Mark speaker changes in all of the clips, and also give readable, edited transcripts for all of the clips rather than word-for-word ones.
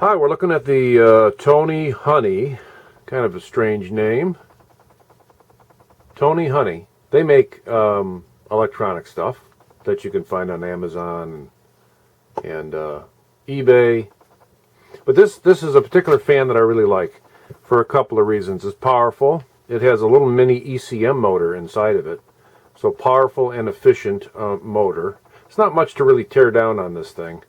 Speaker 1: Hi, we're looking at the Tonyhoney, kind of a strange name. Tonyhoney. They make electronic stuff that you can find on Amazon and eBay. But this is a particular fan that I really like for a couple of reasons. It's powerful. It has a little mini ECM motor inside of it. So powerful and efficient motor. It's not much to really tear down on this thing.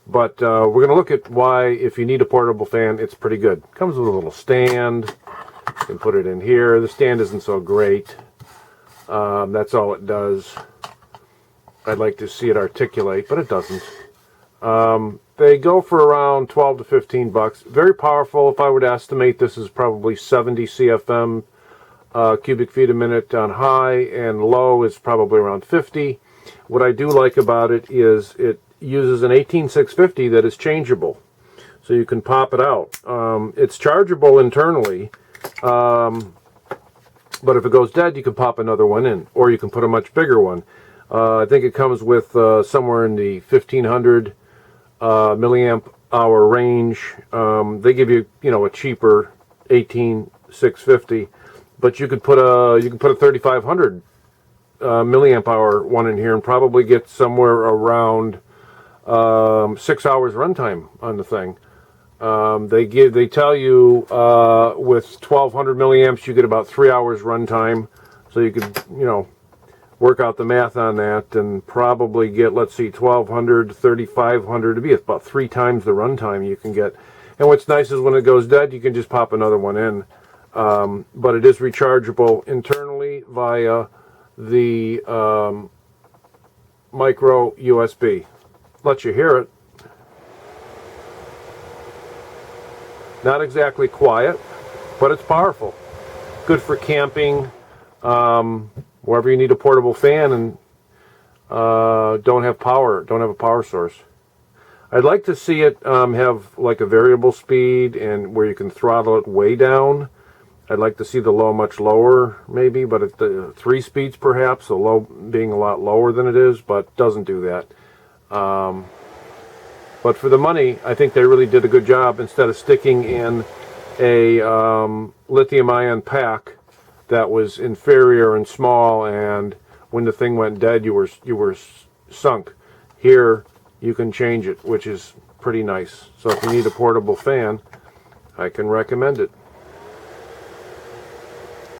Speaker 1: But we're going to look at why, if you need a portable fan, it's pretty good. It comes with a little stand. You can put it in here. The stand isn't so great. That's all it does. I'd like to see it articulate, but it doesn't. They go for around 12 to 15 bucks. Very powerful. If I were to estimate, this is probably 70 CFM cubic feet a minute on high, and low is probably around 50. What I do like about it is it uses an 18650 that is changeable, so you can pop it out. It's chargeable internally, but if it goes dead, you can pop another one in, or you can put a much bigger one. I think it comes with somewhere in the 1500 milliamp hour range. They give you, a cheaper 18650, but you could put a 3500 milliamp hour one in here and probably get somewhere around 6 hours runtime on the thing. They tell you with 1200 milliamps you get about 3 hours runtime, so you could work out the math on that and probably get, let's see, 1200 3500 to be about 3 times the runtime you can get. And what's nice is when it goes dead, you can just pop another one in. But it is rechargeable internally via the micro USB. Lets you hear it. Not exactly quiet, but it's powerful. Good for camping, wherever you need a portable fan and don't have a power source. I'd like to see it have like a variable speed and where you can throttle it way down. I'd like to see the low much lower, maybe, but at the 3 speeds perhaps, the low being a lot lower than it is, but doesn't do that. But for the money, I think they really did a good job. Instead of sticking in a lithium-ion pack that was inferior and small, and when the thing went dead, you were sunk. Here, you can change it, which is pretty nice. So if you need a portable fan, I can recommend it.